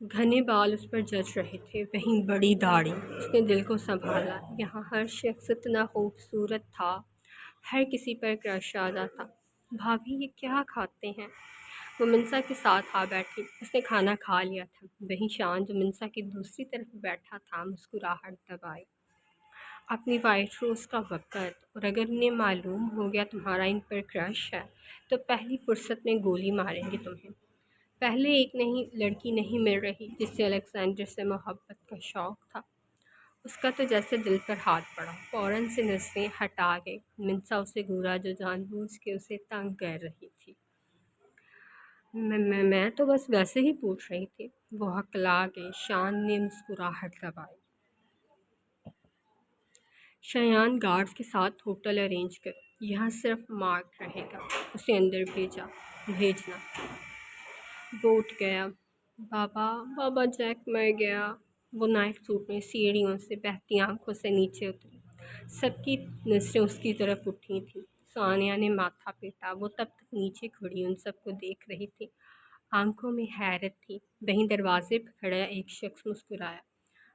گھنے بال اس پر جچ رہے تھے، وہیں بڑی داڑھی۔ اس نے دل کو سنبھالا، یہاں ہر شخص اتنا خوبصورت تھا، ہر کسی پر کرش آتا تھا۔ بھابھی یہ کیا کھاتے ہیں؟ وہ منسا کے ساتھ آ بیٹھی۔ اس نے کھانا کھا لیا تھا۔ وہیں شان جو منسا کی دوسری طرف بیٹھا تھا مسکراہٹ دبائے۔ اپنی وائٹ روز کا وقت، اور اگر انہیں معلوم ہو گیا تمہارا ان پر کرش ہے تو پہلی فرصت میں گولی ماریں گے تمہیں۔ پہلے ایک لڑکی نہیں مل رہی جس سے الیگزینڈر سے محبت کا شوق تھا۔ اس کا تو جیسے دل پر ہاتھ پڑا، فوراً سے نظریں ہٹا گئی۔ منسا اسے گھورا جو جان بوجھ کے اسے تنگ کر رہی تھی۔ میں تو بس ویسے ہی پوچھ رہی تھی، وہ ہکلا گئی۔ شان نے مسکراہٹ دبائی۔ شایان گارڈز کے ساتھ ہوٹل ارینج کرو، یہاں صرف مارک رہے گا، اسے اندر بھیجنا۔ وہ اٹھ گیا۔ بابا جیک مر گیا۔ وہ نائٹ سوٹ میں سیڑھیوں سے بہتی آنکھوں سے نیچے اتری۔ سب کی نظریں اس کی طرف اٹھی تھیں۔ ثانیہ نے ماتھا پیٹا۔ وہ تب تک نیچے کھڑی ان سب کو دیکھ رہی تھی، آنکھوں میں حیرت تھی۔ وہیں دروازے پہ کھڑا ایک شخص مسکرایا۔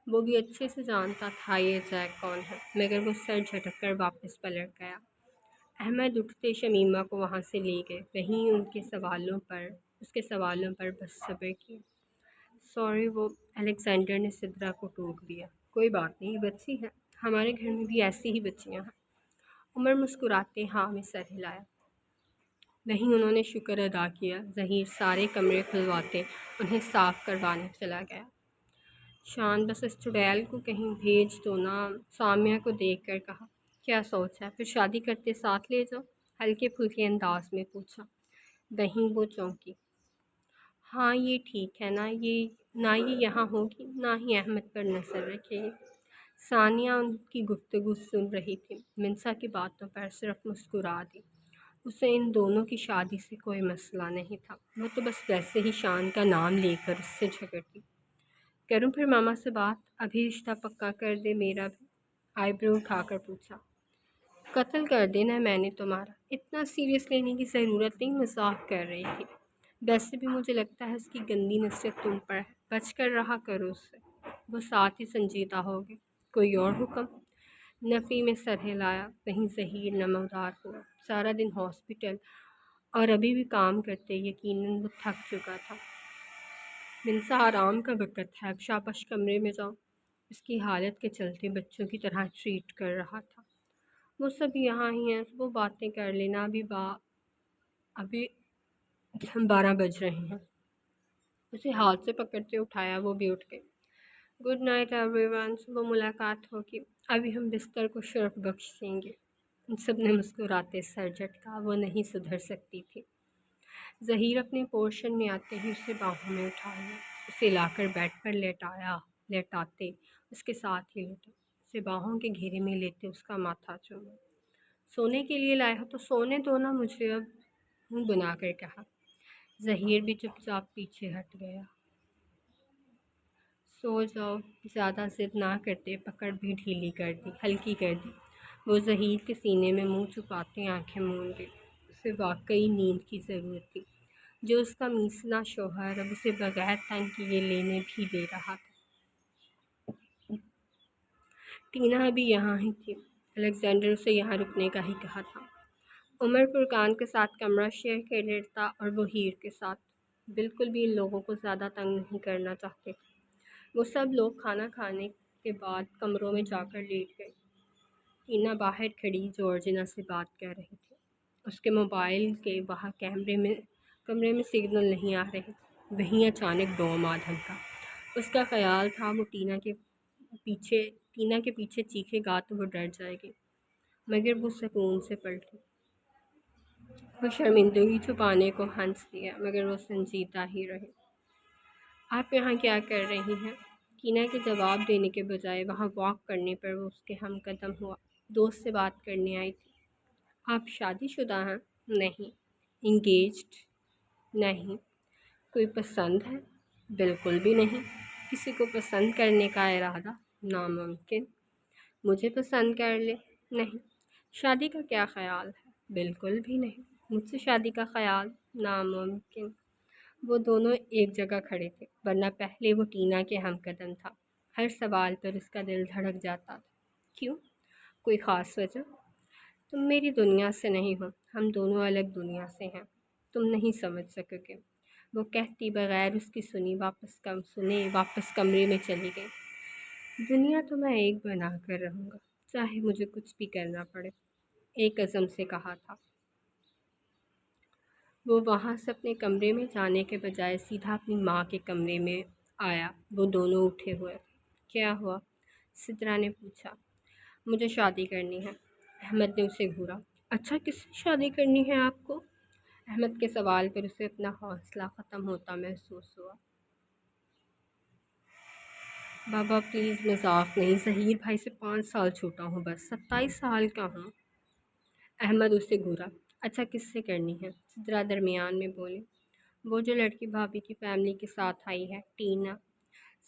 وہ بھی اچھے سے جانتا تھا یہ جیک کون ہے، مگر وہ سر جھٹک کر واپس پلٹ گیا۔ احمد اٹھتے شمیمہ کو وہاں سے لے گئے، وہیں اس کے سوالوں پر بس صبر کیا۔ سوری، وہ الیگزینڈر نے سدرا کو ٹوک دیا۔ کوئی بات نہیں، بچی ہے، ہمارے گھر میں بھی ایسی ہی بچیاں ہیں۔ عمر مسکراتے ہاں میں سر ہلایا۔ وہیں انہوں نے شکر ادا کیا۔ ظہیر سارے کمرے کھلواتے انہیں صاف کروانے چلا گیا۔ شان بس اس چڑیل کو کہیں بھیج دو نا، سامیہ کو دیکھ کر کہا۔ کیا سوچ ہے؟ پھر شادی کرتے ساتھ لے جاؤ، ہلکے پھلکے انداز میں پوچھا۔ وہیں وہ چونکی۔ ہاں یہ ٹھیک ہے، نہ یہ یہاں ہوگی نہ ہی احمد پر نظر رکھے گی۔ ثانیہ ان کی گفتگو سن رہی تھی، منسا کی باتوں پر صرف مسکرا دی۔ اسے ان دونوں کی شادی سے کوئی مسئلہ نہیں تھا، وہ تو بس ویسے ہی شان کا نام لے کر اس سے جھگڑتی۔ کروں پھر ماما سے بات، ابھی رشتہ پکا کر دے میرا بھی؟ آئی برو اٹھا کر پوچھا۔ قتل کر دینا میں نے تمہارا، اتنا سیریس لینے کی ضرورت نہیں، مذاق کر رہی تھی۔ ویسے بھی مجھے لگتا ہے اس کی گندی نصیحت تم پر ہے، بچ کر رہا کرو اس سے۔ وہ ساتھ ہی سنجیدہ ہو گئے۔ کوئی اور حکم؟ نفی میں سر ہلایا۔ وہیں ظہیر نمودار ہوا۔ سارا دن ہاسپٹل اور ابھی بھی کام کرتے، یقیناً وہ تھک چکا تھا۔ منسا آرام کا وقت ہے، اب شاباش کمرے میں جاؤ۔ اس کی حالت کے چلتے بچوں کی طرح ٹریٹ کر رہا تھا۔ وہ سب یہاں ہی ہیں، وہ باتیں کر لینا، ابھی 12 بج رہے ہیں۔ اسے ہاتھ سے پکڑتے اٹھایا۔ وہ بھی اٹھ گئے۔ گڈ نائٹ ایوری ون، صبح ملاقات ہوگی، ابھی ہم بستر کو شرف بخش دیں گے۔ ان سب نے مسکراتے سر جھٹکا۔ وہ نہیں سدھر سکتی تھی۔ ظہیر اپنے پورشن میں آتے ہی اسے باہوں میں اٹھا لیا، اسے لا کر بیڈ پر لیٹاتے اس کے ساتھ ہی لیٹا، اسے باہوں کے گھیرے میں لیتے اس کا ماتھا چوما۔ سونے کے لیے لائے ہو تو سونے دو نا مجھے اب، منہ بنا کر کہا۔ ظہیر بھی چپ چاپ پیچھے ہٹ گیا۔ سو جاؤ، زیادہ ضد نہ کرتے، پکڑ بھی ڈھیلی کر دی، ہلکی کر دی۔ وہ ظہیر کے سینے میں منہ چھپاتے آنکھیں موند گئی۔ اسے واقعی نیند کی ضرورت تھی۔ جو اس کا میسنا شوہر اب اسے بغیر تنگ کیے لینے بھی دے رہا تھا۔ ٹینا ابھی یہاں ہی تھی، الیگزینڈر اسے یہاں رکنے کا ہی کہا تھا۔ عمر فرقان کے ساتھ کمرہ شیئر کر لیتا اور وہ ہیر کے ساتھ۔ بالکل بھی ان لوگوں کو زیادہ تنگ نہیں کرنا چاہتے تھے۔ وہ سب لوگ کھانا کھانے کے بعد کمروں میں جا کر لیٹ گئے۔ ٹینا باہر کھڑی جارجینا سے بات کر رہی تھی۔ اس کے موبائل کے وہاں کمرے میں سگنل نہیں آ رہے۔ وہیں اچانک ڈوم دھمکا۔ اس کا خیال تھا وہ ٹینا کے پیچھے چیخے گا تو وہ ڈر جائے گی، مگر وہ سکون سے پلٹی۔ وہ شرمندگی چھپانے کو ہنس دیا، مگر وہ سنجیدہ ہی رہے۔ آپ یہاں کیا کر رہی ہیں؟ ٹینا کے جواب دینے کے بجائے وہاں واک کرنے پر وہ اس کے ہم قدم ہوا۔ دوست سے بات کرنے آئی تھی۔ آپ شادی شدہ ہیں؟ نہیں۔ انگیجڈ؟ نہیں۔ کوئی پسند ہے؟ بالکل بھی نہیں۔ کسی کو پسند کرنے کا ارادہ؟ ناممکن۔ مجھے پسند کر لے؟ نہیں۔ شادی کا کیا خیال ہے؟ بالکل بھی نہیں۔ مجھ سے شادی کا خیال؟ ناممکن۔ وہ دونوں ایک جگہ کھڑے تھے، ورنہ پہلے وہ ٹینا کے ہم قدم تھا۔ ہر سوال پر اس کا دل دھڑک جاتا تھا۔ کیوں؟ کوئی خاص وجہ؟ تم میری دنیا سے نہیں ہو، ہم دونوں الگ دنیا سے ہیں، تم نہیں سمجھ سکو گے، وہ کہتی بغیر اس کی سنے واپس کمرے میں چلی گئی۔ دنیا تو میں ایک بنا کر رہوں گا، چاہے مجھے کچھ بھی کرنا پڑے، ایک عزم سے کہا تھا۔ وہ وہاں سے اپنے کمرے میں جانے کے بجائے سیدھا اپنی ماں کے کمرے میں آیا۔ وہ دونوں اٹھے ہوئے۔ کیا ہوا؟ سدرا نے پوچھا۔ مجھے شادی کرنی ہے، احمد نے اسے گھورا۔ اچھا، کس سے شادی کرنی ہے آپ کو؟ احمد کے سوال پر اسے اپنا حوصلہ ختم ہوتا محسوس ہوا۔ بابا پلیز، مذاق نہیں، ظہیر بھائی سے 5 سال چھوٹا ہوں، بس 27 سال کا ہوں۔ احمد اسے گھورا۔ اچھا، کس سے کرنی ہے؟ سدرا درمیان میں بولی۔ وہ جو لڑکی بھابھی کی فیملی کے ساتھ آئی ہے، ٹینا۔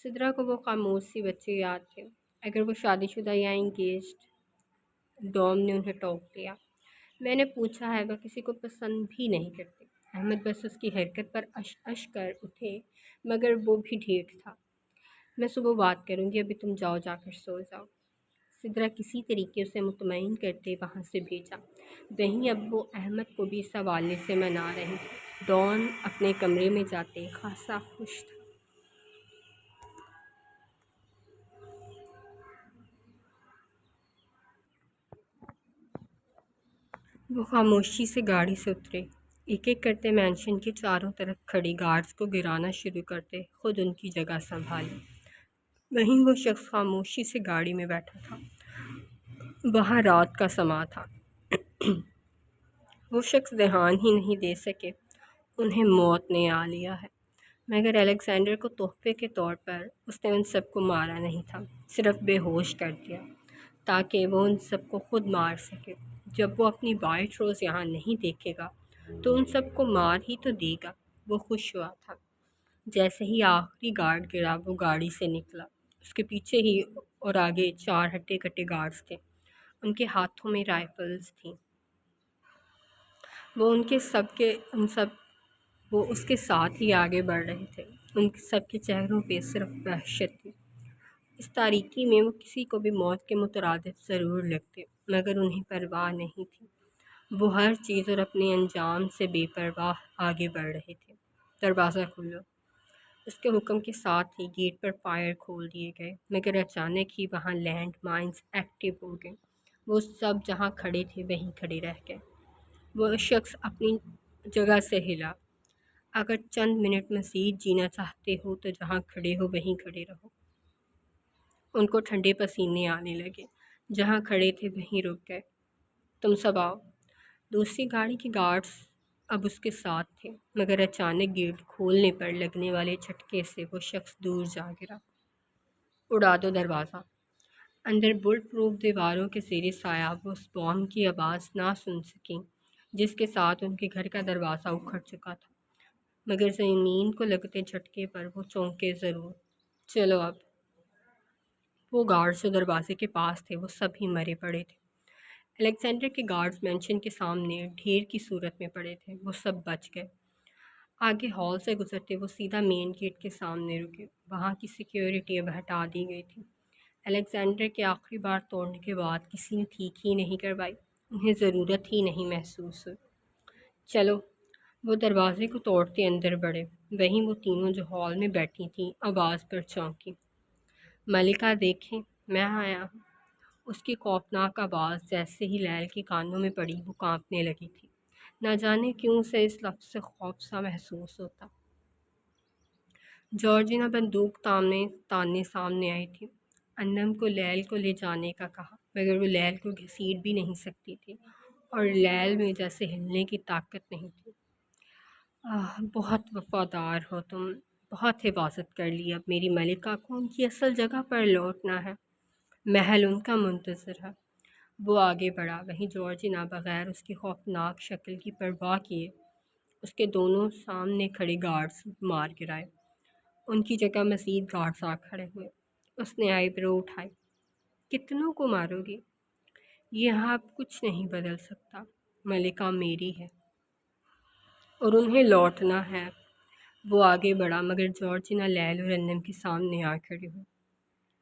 سدرا کو وہ خاموش سی بچے یاد تھے، اگر وہ شادی شدہ یا انگیجڈ۔ ڈوم نے انہیں ٹوک دیا۔ میں نے پوچھا ہے، وہ کسی کو پسند بھی نہیں کرتے۔ احمد بس اس کی حرکت پر اش کر اٹھے، مگر وہ بھی ڈھیٹ تھا۔ میں صبح بات کروں گی، ابھی تم جاؤ، جا کر سو جاؤ۔ سدرا کسی طریقے اسے مطمئن کرتے وہاں سے بھیجا۔ وہیں اب وہ احمد کو بھی اس حوالے سے منا رہی تھی۔ ڈان اپنے کمرے میں جاتے خاصا خوش تھا۔ وہ خاموشی سے گاڑی سے اترے، ایک ایک کرتے مینشن کے چاروں طرف کھڑی گارڈز کو گرانا شروع کرتے خود ان کی جگہ سنبھالی۔ وہیں وہ شخص خاموشی سے گاڑی میں بیٹھا تھا۔ وہاں رات کا سما تھا۔ وہ شخص دھیان ہی نہیں دے سکے، انہیں موت نے آ لیا ہے، مگر الیگزینڈر کو تحفے کے طور پر اس نے ان سب کو مارا نہیں تھا، صرف بے ہوش کر دیا تاکہ وہ ان سب کو خود مار سکے۔ جب وہ اپنی وائٹ روز یہاں نہیں دیکھے گا تو ان سب کو مار ہی تو دے گا۔ وہ خوش ہوا تھا۔ جیسے ہی آخری گارڈ گرا وہ گاڑی سے نکلا۔ اس کے پیچھے ہی اور آگے 4 ہٹے کٹے گارڈز تھے، ان کے ہاتھوں میں رائفلز تھیں۔ وہ اس کے ساتھ ہی آگے بڑھ رہے تھے۔ ان سب کے چہروں پہ صرف وحشت تھی۔ اس تاریکی میں وہ کسی کو بھی موت کے مترادف ضرور لگتے، مگر انہیں پرواہ نہیں تھی۔ وہ ہر چیز اور اپنے انجام سے بے پرواہ آگے بڑھ رہے تھے۔ دروازہ کھولو، اس کے حکم کے ساتھ ہی گیٹ پر فائر کھول دیے گئے، مگر اچانک ہی وہاں لینڈ مائنز ایکٹیو ہو گئے۔ وہ سب جہاں کھڑے تھے وہیں کھڑے رہ گئے۔ وہ شخص اپنی جگہ سے ہلا۔ اگر چند منٹ مزید جینا چاہتے ہو تو جہاں کھڑے ہو وہیں کھڑے رہو۔ ان کو ٹھنڈے پسینے آنے لگے، جہاں کھڑے تھے وہیں رک گئے۔ تم سب آؤ۔ دوسری گاڑی کے گارڈز اب اس کے ساتھ تھے، مگر اچانک گیٹ کھولنے پر لگنے والے جھٹکے سے وہ شخص دور جا گرا۔ اڑا دو دروازہ۔ اندر بلٹ پروف دیواروں کے زیر سایہ وہ اس بام کی آواز نہ سن سکیں جس کے ساتھ ان کے گھر کا دروازہ اکھڑ چکا تھا، مگر زمین کو لگتے جھٹکے پر وہ چونکے ضرور۔ چلو اب۔ وہ گارڈز جو دروازے کے پاس تھے وہ سب ہی مرے پڑے تھے۔ الیگزینڈر کے گارڈز مینشن کے سامنے ڈھیر کی صورت میں پڑے تھے، وہ سب بچ گئے۔ آگے ہال سے گزرتے وہ سیدھا مین گیٹ کے سامنے رکے۔ وہاں کی سیکیورٹی اب ہٹا دی گئی تھی۔ الیگزینڈر کے آخری بار توڑنے کے بعد کسی نے ٹھیک ہی نہیں کروائی، انہیں ضرورت ہی نہیں محسوس ہوئی۔ چلو۔ وہ دروازے کو توڑتے اندر بڑھے۔ وہیں وہ تینوں جو ہال میں بیٹھی تھیں آواز پر چونکی۔ ملکہ دیکھیں، میں آیا ہوں۔ اس کی خوفناک آواز جیسے ہی لیل کے کانوں میں پڑی وہ کانپنے لگی تھی۔ نہ جانے کیوں اسے اس لفظ سے خوف سا محسوس ہوتا۔ جارجینا بندوق تاننے سامنے آئی تھی۔ انم کو لیل کو لے جانے کا کہا، مگر وہ لیل کو گھسیٹ بھی نہیں سکتی تھی، اور لیل میں جیسے ہلنے کی طاقت نہیں تھی۔ بہت وفادار ہو تم، بہت حفاظت کر لی۔ اب میری ملکہ کو ان کی اصل جگہ پر لوٹنا ہے، محل ان کا منتظر ہے۔ وہ آگے بڑھا، وہیں جارجینا بغیر اس کی خوفناک شکل کی پرواہ کیے اس کے دونوں سامنے کھڑے گارڈز مار گرائے۔ ان کی جگہ مزید گارڈز آ کھڑے ہوئے۔ اس نے آئی برو اٹھائی۔ کتنوں کو مارو گی؟ یہاں اب کچھ نہیں بدل سکتا، ملکہ میری ہے اور انہیں لوٹنا ہے۔ وہ آگے بڑھا مگر جارجینا لیل اور انم کے سامنے آ کھڑی ہوئی۔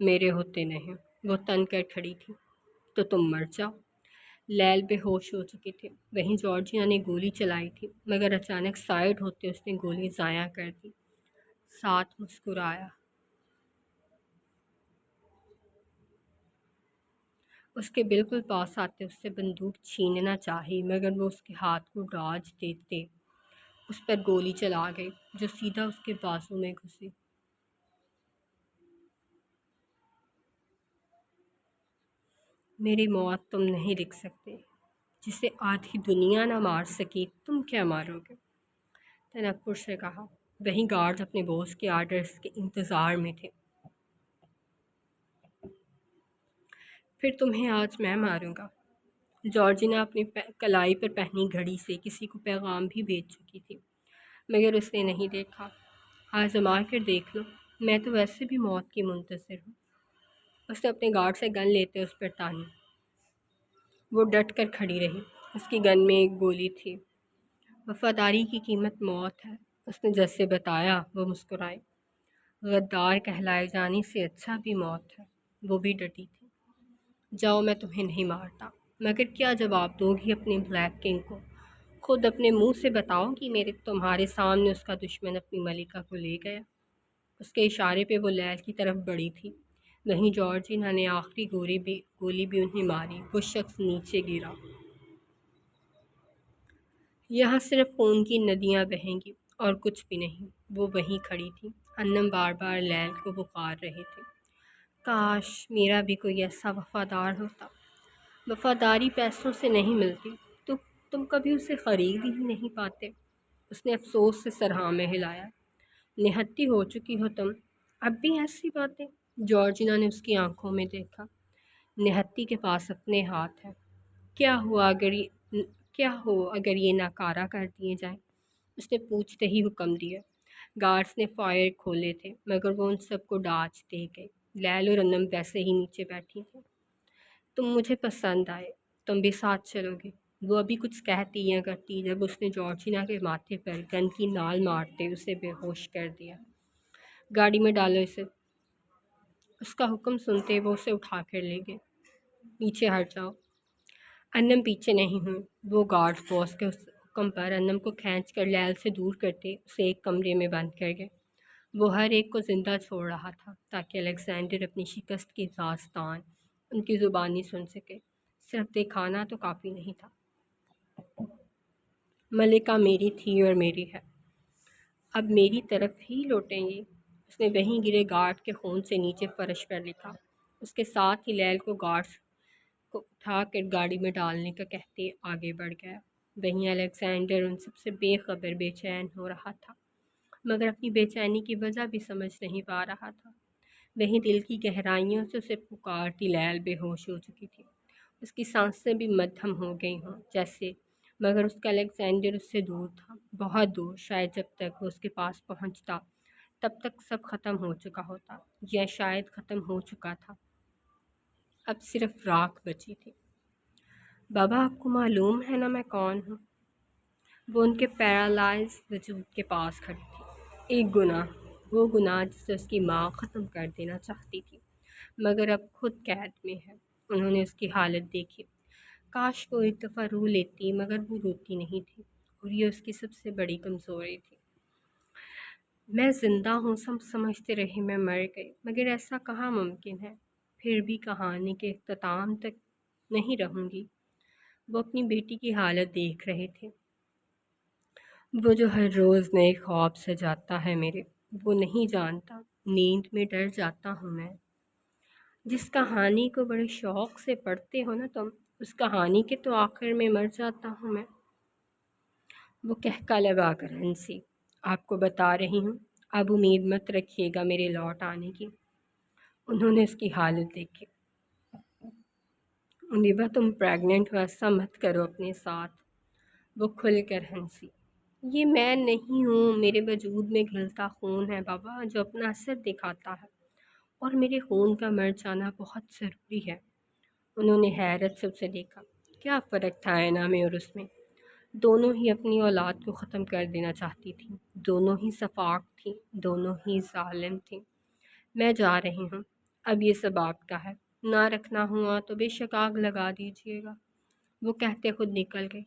میرے ہوتے نہیں، وہ تن کر کھڑی تھی۔ تو تم مر جاؤ۔ لیل بے ہوش ہو چکی تھی۔ وہیں جارجینا نے گولی چلائی تھی مگر اچانک سائڈ ہوتے اس نے گولی ضائع کر دی۔ ساتھ مسکرایا۔ اس کے بالکل پاس آتے اس سے بندوق چھیننا چاہی مگر وہ اس کے ہاتھ کو ڈاج دیتے اس پر گولی چلا گئی جو سیدھا اس کے بازو میں گھسی۔ میری موت تم نہیں لکھ سکتے، جسے آدھی دنیا نہ مار سکی تم کیا مارو گے؟ تنکر سے کہا۔ وہیں گارڈ اپنے باس کے آرڈرز کے انتظار میں تھے۔ پھر تمہیں آج میں ماروں گا۔ جارجینا اپنی کلائی پر پہنی گھڑی سے کسی کو پیغام بھی بھیج چکی تھی مگر اس نے نہیں دیکھا۔ آزما کر دیکھ لو، میں تو ویسے بھی موت کی منتظر ہوں۔ اس نے اپنے گارڈ سے گن لیتے اس پر تانی۔ وہ ڈٹ کر کھڑی رہی۔ اس کی گن میں ایک گولی تھی۔ وفاداری کی قیمت موت ہے، اس نے جیسے بتایا۔ وہ مسکرائی۔ غدار کہلائے جانے سے اچھا بھی موت ہے۔ وہ بھی ڈٹی تھی۔ جاؤ، میں تمہیں نہیں مارتا، مگر کیا جواب دو گی اپنے بلیک کنگ کو؟ خود اپنے منہ سے بتاؤ کہ میرے تمہارے سامنے اس کا دشمن اپنی ملکہ کو لے گیا۔ اس کے اشارے پہ وہ لیل کی طرف بڑھی تھی۔ وہیں جارجینا نے آخری گولی بھی انہیں ماری۔ وہ شخص نیچے گرا۔ یہاں صرف خون کی ندیاں بہیں گی اور کچھ بھی نہیں۔ وہ وہیں کھڑی تھی۔ انم بار بار لیل کو پکار رہے تھے۔ کاش میرا بھی کوئی ایسا وفادار ہوتا۔ وفاداری پیسوں سے نہیں ملتی، تو تم کبھی اسے خرید ہی نہیں پاتے۔ اس نے افسوس سے سر ہاں میں ہلایا۔ نہتی ہو چکی ہو تم، اب بھی ایسی باتیں؟ جارجینا نے اس کی آنکھوں میں دیکھا۔ نہتی کے پاس اپنے ہاتھ ہیں۔ کیا ہو اگر یہ ناکارہ کر دیے جائیں؟ اس نے پوچھتے ہی حکم دیا۔ گارڈز نے فائر کھولے تھے مگر وہ ان سب کو ڈاج دے گئے۔ لیل اور انم ویسے ہی نیچے بیٹھی تھیں۔ تم مجھے پسند آئے، تم بھی ساتھ چلو گے؟ وہ ابھی کچھ کہتی یا کرتی جب اس نے جارجینا کے ماتھے پر گن کی نال مارتے اسے بے ہوش کر دیا۔ گاڑی میں ڈالو اسے۔ اس کا حکم سنتے وہ اسے اٹھا کر لے گئے۔ پیچھے ہٹ جاؤ۔ انم پیچھے نہیں ہوئی۔ وہ گارڈ باس کے حکم پر انم کو کھینچ کر لیل سے دور کرتے اسے ایک کمرے میں بند کر گئے۔ وہ ہر ایک کو زندہ چھوڑ رہا تھا تاکہ الیگزینڈر اپنی شکست کی داستان ان کی زبانی سن سکے۔ صرف دکھانا تو کافی نہیں تھا۔ ملکہ میری تھی اور میری ہے، اب میری طرف ہی لوٹیں گی۔ اس نے وہیں گرے گارڈ کے خون سے نیچے فرش پر لکھا۔ اس کے ساتھ ہی لیل کو گارڈ کو اٹھا کر گاڑی میں ڈالنے کا کہتے آگے بڑھ گیا۔ وہیں الیگزینڈر ان سب سے بے خبر بے چین ہو رہا تھا مگر اپنی بے چینی کی وجہ بھی سمجھ نہیں پا رہا تھا۔ وہیں دل کی گہرائیوں سے اسے پکارتی لیل بے ہوش ہو چکی تھی۔ اس کی سانسیں بھی مدھم ہو گئی ہوں جیسے، مگر اس کا الیگزینڈر اس سے دور تھا، بہت دور۔ شاید جب تک وہ اس کے پاس پہنچتا تب تک سب ختم ہو چکا ہوتا، یا شاید ختم ہو چکا تھا، اب صرف راکھ بچی تھی۔ بابا، آپ کو معلوم ہے نا میں کون ہوں؟ وہ ان کے پیرالائز وجود کے پاس کھڑی تھی۔ ایک گناہ، وہ گناہ جسے اس کی ماں ختم کر دینا چاہتی تھی مگر اب خود قید میں ہے۔ انہوں نے اس کی حالت دیکھی۔ کاش وہ ایک دفعہ رو لیتی مگر وہ روتی نہیں تھی اور یہ اس کی سب سے بڑی کمزوری تھی۔ میں زندہ ہوں، سب سمجھتے رہے میں مر گئی مگر ایسا کہاں ممکن ہے؟ پھر بھی کہانی کے اختتام تک نہیں رہوں گی۔ وہ اپنی بیٹی کی حالت دیکھ رہے تھے۔ وہ جو ہر روز نئے خواب سجاتا ہے میرے، وہ نہیں جانتا نیند میں ڈر جاتا ہوں میں۔ جس کہانی کو بڑے شوق سے پڑھتے ہو نا تم، اس کہانی کے تو آخر میں مر جاتا ہوں میں۔ وہ کہکا لگا کر ہنسی۔ آپ کو بتا رہی ہوں، اب امید مت رکھیے گا میرے لوٹ آنے کی۔ انہوں نے اس کی حالت دیکھی۔ انیبا، تم پریگننٹ ہو، ایسا مت کرو اپنے ساتھ۔ وہ کھل کر ہنسی۔ یہ میں نہیں ہوں، میرے وجود میں گھلتا خون ہے بابا جو اپنا اثر دکھاتا ہے، اور میرے خون کا مر جانا بہت ضروری ہے۔ انہوں نے حیرت سے اسے دیکھا۔ کیا فرق تھا اینا میں اور اس میں؟ دونوں ہی اپنی اولاد کو ختم کر دینا چاہتی تھیں، دونوں ہی صفاق تھیں، دونوں ہی ظالم تھیں۔ میں جا رہی ہوں، اب یہ سب آپ کا ہے، نہ رکھنا ہوا تو بے شک آگ لگا دیجیے گا۔ وہ کہتے خود نکل گئے۔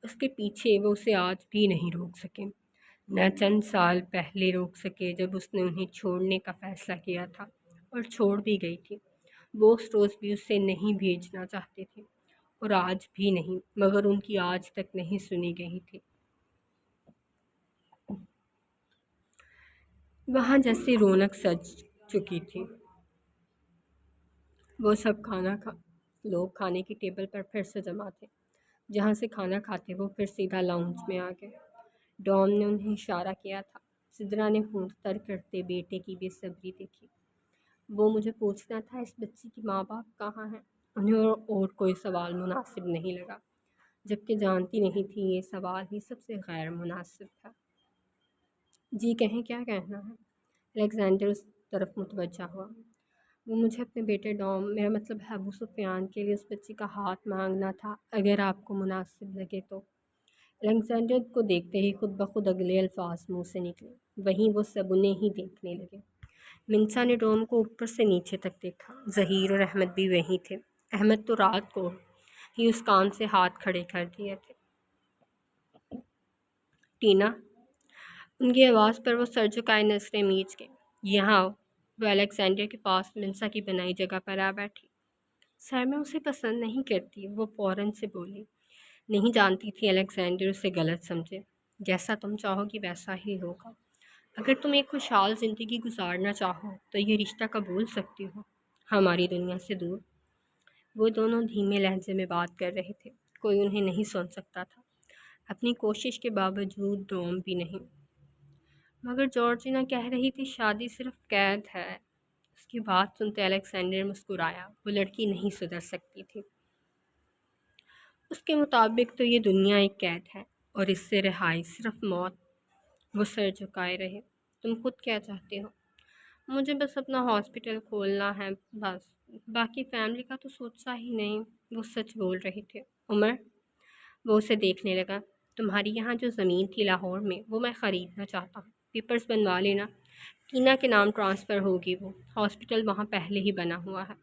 اس کے پیچھے وہ اسے آج بھی نہیں روک سکے، نہ چند سال پہلے روک سکے جب اس نے انہیں چھوڑنے کا فیصلہ کیا تھا، اور چھوڑ بھی گئی تھی۔ وہ اس روز بھی اسے نہیں بھیجنا چاہتے تھے، اور آج بھی نہیں، مگر ان کی آج تک نہیں سنی گئی تھی۔ وہاں جیسے رونق سج چکی تھی۔ وہ سب لوگ کھانے کی ٹیبل پر پھر سے جمع تھے۔ جہاں سے کھانا کھاتے وہ پھر سیدھا لاؤنج میں آ گئے۔ ڈوم نے انہیں اشارہ کیا تھا۔ سدرا نے ہونٹ تر کرتے بیٹے کی بے صبری دیکھی۔ وہ مجھے پوچھنا تھا اس بچی کی ماں باپ کہاں ہیں؟ انہیں اور کوئی سوال مناسب نہیں لگا، جبکہ جانتی نہیں تھی یہ سوال ہی سب سے غیر مناسب تھا۔ جی کہیں، کیا کہنا ہے؟ الیگزینڈر اس طرف متوجہ ہوا۔ وہ مجھے اپنے بیٹے ڈوم، میرا مطلب ہے ابو سفیان کے لیے اس بچی کا ہاتھ مانگنا تھا، اگر آپ کو مناسب لگے تو۔ الیگزینڈر کو دیکھتے ہی خود بخود اگلے الفاظ منہ سے نکلے۔ وہیں وہ سب انہیں ہی دیکھنے لگے۔ منسا نے ڈوم کو اوپر سے نیچے تک دیکھا۔ ظہیر اور احمد بھی وہیں تھے۔ احمد تو رات کو ہی اس کام سے ہاتھ کھڑے کر دیے تھے۔ ٹینا، ان کی آواز پر وہ سر جھکائے نظریں میچ گئیں۔ یہاں آؤ۔ وہ الیگزینڈر کے پاس منسا کی بنائی جگہ پر آ بیٹھی۔ سر میں اسے پسند نہیں کرتی، وہ فوراً سے بولی۔ نہیں جانتی تھی الیگزینڈر اسے غلط سمجھے۔ جیسا تم چاہو گی ویسا ہی ہوگا۔ اگر تم ایک خوشحال زندگی گزارنا چاہو تو یہ رشتہ قبول سکتی ہو، ہماری دنیا سے دور۔ وہ دونوں دھیمے لہجے میں بات کر رہے تھے، کوئی انہیں نہیں سن سکتا تھا، اپنی کوشش کے باوجود ڈوم بھی نہیں۔ مگر جارجینا کہہ رہی تھی شادی صرف قید ہے۔ اس کی بات سنتے الیگزینڈر مسکرایا۔ وہ لڑکی نہیں سدھر سکتی تھی۔ اس کے مطابق تو یہ دنیا ایک قید ہے، اور اس سے رہائی صرف موت۔ وہ سر جھکائے رہے۔ تم خود کیا چاہتے ہو؟ مجھے بس اپنا ہاسپٹل کھولنا ہے، بس، باقی فیملی کا تو سوچا ہی نہیں۔ وہ سچ بول رہے تھے۔ عمر، وہ اسے دیکھنے لگا، تمہاری یہاں جو زمین تھی لاہور میں، وہ میں خریدنا چاہتا ہوں، پیپرز بنوا لینا، ٹینا کے نام ٹرانسفر ہوگی، وہ ہاسپٹل وہاں پہلے ہی بنا ہوا ہے۔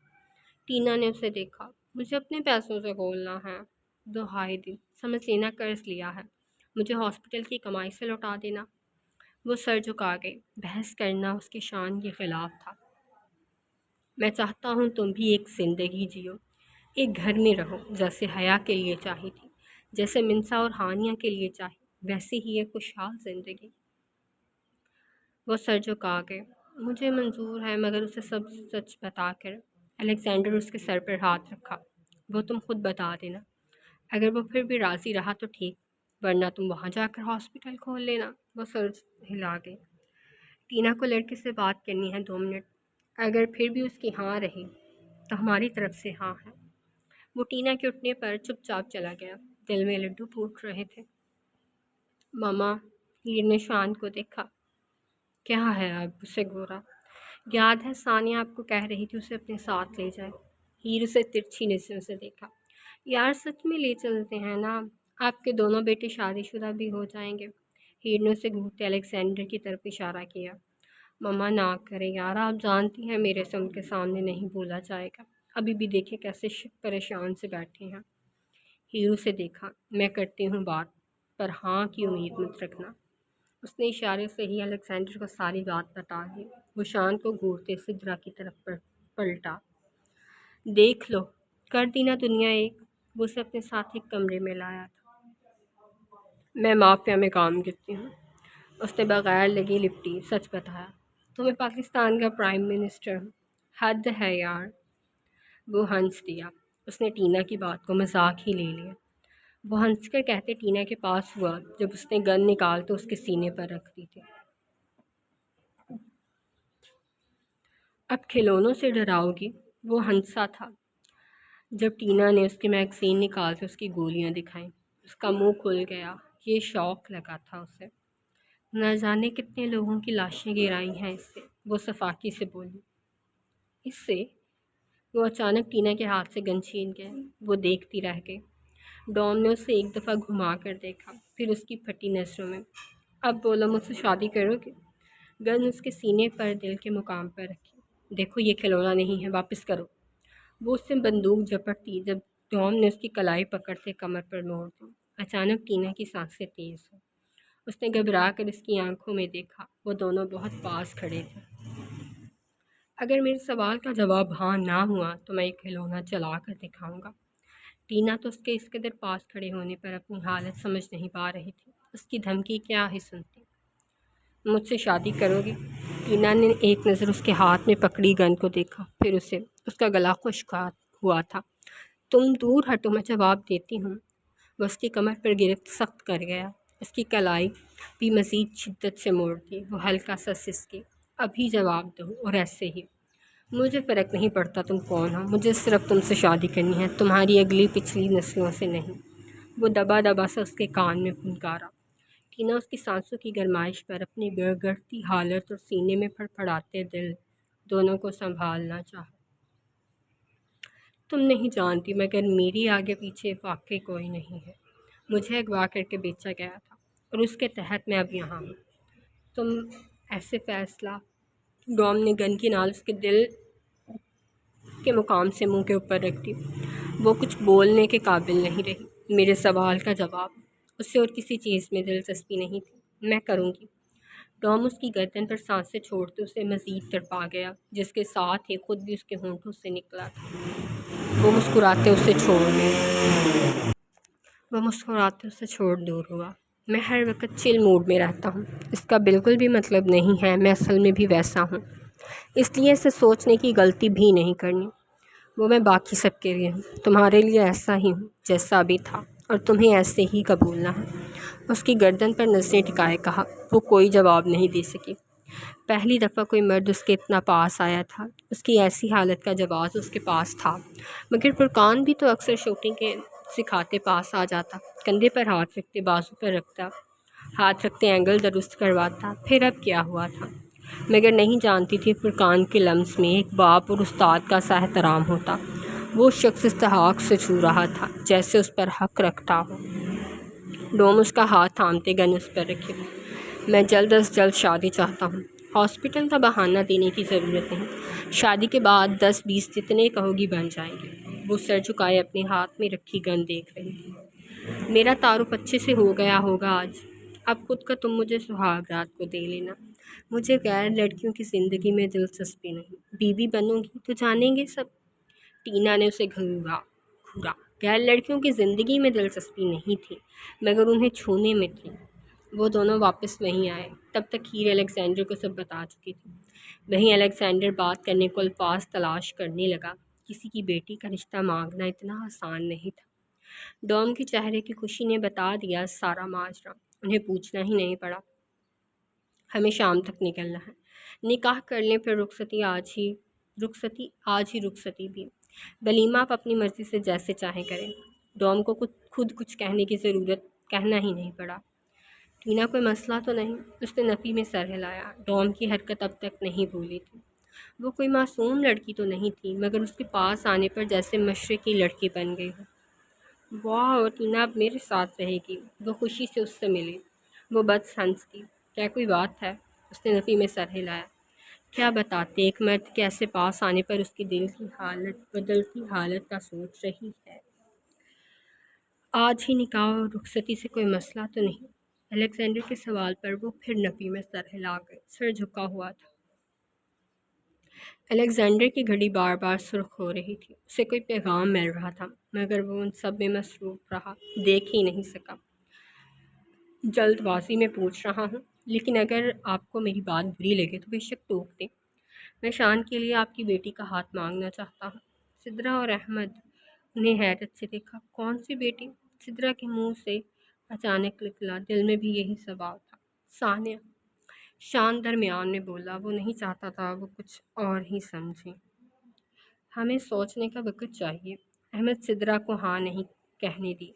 ٹینا نے اسے دیکھا۔ مجھے اپنے پیسوں سے کھولنا ہے۔ دہائی دی، سمجھ لینا قرض لیا ہے، مجھے ہاسپٹل کی کمائی سے لوٹا دینا۔ وہ سر جھکا گئی۔ بحث کرنا اس کی شان کے خلاف تھا۔ میں چاہتا ہوں تم بھی ایک زندگی جیو، ایک گھر میں رہو، جیسے حیا کے لیے چاہی تھی، جیسے منسا اور ہانیہ کے لیے چاہی، ویسے ہی ایک خوشحال زندگی۔ وہ سر جھکا گئے۔ مجھے منظور ہے، مگر اسے سب سچ بتا کر۔ الیگزینڈر اس کے سر پر ہاتھ رکھا۔ وہ تم خود بتا دینا، اگر وہ پھر بھی راضی رہا تو ٹھیک، ورنہ تم وہاں جا کر ہاسپٹل کھول لینا۔ وہ سر ہلا گئی۔ ٹینا کو لڑکے سے بات کرنی ہے 2 منٹ، اگر پھر بھی اس کی ہاں رہی تو ہماری طرف سے ہاں ہے۔ وہ ٹینا کے اٹھنے پر چپ چاپ چلا گیا۔ دل میں لڈو پھوٹ رہے تھے۔ ماما، ہیر نے شان کو دیکھا۔ کیا ہے اب؟ اسے گورا۔ یاد ہے ثانیہ آپ کو کہہ رہی تھی اسے اپنے ساتھ لے جائے؟ ہیر اسے ترچھی نظروں سے دیکھا۔ یار سچ میں لے چلتے ہیں نا، آپ کے دونوں بیٹے شادی شدہ بھی ہو جائیں گے۔ ہیر نے اسے گھورتے الیگزینڈر کی طرف اشارہ کیا۔ مما نہ کرے یار، آپ جانتی ہیں میرے سے ان کے سامنے نہیں بولا جائے گا۔ ابھی بھی دیکھے کیسے پریشان سے بیٹھے ہیں۔ ہیر اسے دیکھا۔ میں کرتی ہوں بات، پر ہاں کی امید مت رکھنا۔ اس نے اشارے سے ہی الیگزینڈر کو ساری بات بتا دی۔ وہ شان کو گھورتے سدرا کی طرف پلٹا۔ دیکھ لو، کر دی نا دنیا ایک۔ وہ اسے اپنے ساتھ ایک کمرے میں لایا تھا۔ میں مافیا میں کام کرتی ہوں، اس نے بغیر لگی لپٹی۔ سچ بتایا، تو میں پاکستان کا پرائم منسٹر ہوں۔ حد ہے یار۔ وہ ہنس دیا۔ اس نے ٹینا کی بات کو مذاق ہی لے لیا۔ وہ ہنس کر کہتے ٹینا کے پاس ہوا جب اس نے گن نکال تو اس کے سینے پر رکھ دی تھی۔ اب کھلونوں سے ڈراؤ گی؟ وہ ہنسا تھا جب ٹینا نے اس کی میگزین نکال کے اس کی گولیاں دکھائیں۔ اس کا منہ کھل گیا۔ یہ شوق لگا تھا اسے۔ نہ جانے کتنے لوگوں کی لاشیں گرائی ہیں اس سے، وہ صفاقی سے بولی۔ اس سے؟ وہ اچانک ٹینا کے ہاتھ سے گن چھین گئے۔ وہ دیکھتی رہ گئی۔ ڈوم نے اسے ایک دفعہ گھما کر دیکھا، پھر اس کی پھٹی نظروں میں، اب بولا مجھ سے شادی کرو گے؟ گن اس کے سینے پر دل کے مقام پر رکھی۔ دیکھو یہ کھلونا نہیں ہے، واپس کرو۔ وہ اس سے بندوق جھپٹتی جب ڈوم نے اس کی کلائی پکڑتے کمر پر موڑ دی۔ اچانک ٹینا کی سانسیں تیز ہوئیں۔ اس نے گھبرا کر اس کی آنکھوں میں دیکھا، وہ دونوں بہت پاس کھڑے تھے۔ اگر میرے سوال کا جواب ہاں نہ ہوا تو میں یہ کھلونا چلا کر دکھاؤں گا۔ ٹینا تو اس کے اس قدر پاس کھڑے ہونے پر اپنی حالت سمجھ نہیں پا رہی تھی۔ اس کی دھمکی کیا ہی سنتی۔ مجھ سے شادی کرو گے؟ ٹینا نے ایک نظر اس کے ہاتھ میں پکڑی گن کو دیکھا، پھر اسے۔ اس کا گلا خشک ہوا تھا۔ تم دور ہٹو، میں جواب دیتی ہوں۔ وہ اس کی کمر پر گرفت سخت کر گیا۔ اس کی کلائی بھی مزید شدت سے موڑ دی۔ وہ ہلکا سا سسکی۔ ابھی جواب دو، اور ایسے ہی۔ مجھے فرق نہیں پڑتا تم کون ہو، مجھے صرف تم سے شادی کرنی ہے، تمہاری اگلی پچھلی نسلوں سے نہیں۔ وہ دبا دبا سا اس کے کان میں پھنکارا۔ ٹینا اس کی سانسوں کی گرمائش پر اپنی گڑگڑتی حالت اور سینے میں پھڑپڑاتے دل دونوں کو سنبھالنا چاہا۔ تم نہیں جانتی مگر میری آگے پیچھے واقعی کوئی نہیں ہے۔ مجھے اغوا کر کے بیچا گیا تھا اور اس کے تحت میں اب یہاں ہوں۔ تم ایسے فیصلہ۔ ڈوم نے گن کی نال اس کے دل کے مقام سے منہ کے اوپر رکھ دی۔ وہ کچھ بولنے کے قابل نہیں رہی۔ میرے سوال کا جواب۔ اسے اور کسی چیز میں دلچسپی نہیں تھی۔ میں کروں گی۔ ڈوم اس کی گردن پر سانسیں چھوڑتے اسے مزید تڑپا گیا، جس کے ساتھ ہی خود بھی اس کے ہونٹوں سے نکلا تھا۔ وہ مسکراتے اسے چھوڑ دور ہوا۔ میں ہر وقت چل موڈ میں رہتا ہوں۔ اس کا بالکل بھی مطلب نہیں ہے میں اصل میں بھی ویسا ہوں، اس لیے اسے سوچنے کی غلطی بھی نہیں کرنی۔ وہ میں باقی سب کے لیے ہوں، تمہارے لیے ایسا ہی ہوں جیسا ابھی تھا، اور تمہیں ایسے ہی قبولنا ہے۔ اس کی گردن پر نظریں ٹکائے کہا۔ وہ کوئی جواب نہیں دے سکی۔ پہلی دفعہ کوئی مرد اس کے اتنا پاس آیا تھا۔ اس کی ایسی حالت کا جواز اس کے پاس تھا، مگر فرقان بھی تو اکثر شوٹنگ کے سکھاتے پاس آ جاتا، کندھے پر ہاتھ رکھتے، بازو پر رکھتا، ہاتھ رکھتے اینگل درست کرواتا۔ پھر اب کیا ہوا تھا؟ مگر نہیں جانتی تھی فرقان کے لمس میں ایک باپ اور استاد کا سا احترام ہوتا۔ وہ شخص استحقاق سے چھو رہا تھا، جیسے اس پر حق رکھتا ہو۔ ڈوم اس کا ہاتھ تھامتے گن اس پر رکھے۔ میں جلد از جلد شادی چاہتا ہوں۔ ہاسپٹل کا بہانہ دینے کی ضرورت نہیں، شادی کے بعد 10-20 جتنے کہو گی بن جائیں گے۔ وہ سر جھکائے اپنے ہاتھ میں رکھی گن دیکھ رہی تھی۔ میرا تعارف اچھے سے ہو گیا ہوگا آج، اب خود کا تم مجھے سہاگ رات کو دے لینا۔ مجھے غیر لڑکیوں کی زندگی میں دلچسپی نہیں، بیوی بنوں گی تو جانیں گے سب۔ ٹینا نے اسے گھورا۔ غیر لڑکیوں کی زندگی میں دلچسپی نہیں تھی، مگر انہیں چھونے میں تھی۔ وہ دونوں واپس وہیں آئے۔ تب تک ہیر الیگزینڈر کو سب بتا چکی تھی۔ وہیں الیگزینڈر بات کرنے کو الفاظ تلاش کرنے لگا۔ کسی کی بیٹی کا رشتہ مانگنا اتنا آسان نہیں تھا۔ ڈوم کے چہرے کی خوشی نے بتا دیا سارا ماجرا۔ انہیں پوچھنا ہی نہیں پڑا۔ ہمیں شام تک نکلنا ہے، نکاح کر لیں پھر رخصتی آج ہی رخصتی بھی۔ ولیمہ آپ اپنی مرضی سے جیسے چاہیں کریں۔ ڈوم کو خود کچھ کہنے کی ضرورت کہنا ہی نہیں پڑا۔ ٹینا کوئی مسئلہ تو نہیں؟ اس نے نفی میں سر ہلایا۔ ڈوم کی حرکت اب تک نہیں بھولی تھی۔ وہ کوئی معصوم لڑکی تو نہیں تھی، مگر اس کے پاس آنے پر جیسے مشرقی لڑکی بن گئی ہو۔ واہ، ٹینا اب میرے ساتھ رہے گی۔ وہ خوشی سے اس سے ملی۔ وہ بس ہنس دی۔ کیا کوئی بات ہے؟ اس نے نفی میں سر ہلایا۔ کیا بتاتے، ایک مرد کے ایسے پاس آنے پر اس کی دل کی حالت، بدلتی حالت کا سوچ رہی ہے۔ آج ہی نکاح اور رخصتی سے کوئی مسئلہ تو نہیں؟ الیگزینڈر کے سوال پر وہ پھر نفی میں سر ہلا گئی۔ سر جھکا ہوا تھا۔ الیگزینڈر کی گھڑی بار بار سرخ ہو رہی تھی۔ اسے کوئی پیغام مل رہا تھا، مگر وہ ان سب میں مصروف رہا، دیکھ ہی نہیں سکا۔ جلد بازی میں پوچھ رہا ہوں، لیکن اگر آپ کو میری بات بری لگے تو بے شک ٹوک دیں۔ میں شان کے لیے آپ کی بیٹی کا ہاتھ مانگنا چاہتا ہوں۔ سدرا اور احمد انہیں حیرت سے دیکھا۔ کون سی بیٹی؟ سدرا کے منہ سے اچانک نکلا، دل میں بھی یہی سوال تھا۔ ثانیہ۔ شان درمیان میں بولا۔ وہ نہیں چاہتا تھا وہ کچھ اور ہی سمجھے۔ ہمیں سوچنے کا وقت چاہیے۔ احمد سدرا کو ہاں نہیں کہنے دی۔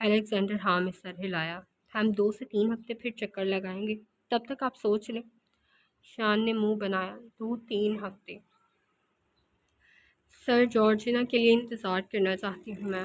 الیگزینڈر ہاں میں سر ہلایا۔ ہم 2 سے 3 ہفتے پھر چکر لگائیں گے، تب تک آپ سوچ لیں۔ شان نے منہ بنایا۔ 2-3 ہفتے؟ سر جارجینا کے لیے انتظار کرنا چاہتی ہوں میں۔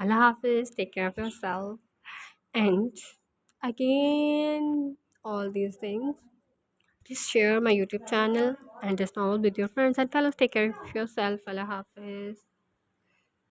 Allah Hafiz, take care of yourself, and again, all these things. Just share my YouTube channel and just all with your friends and fellows. Take care of yourself. Allah Hafiz.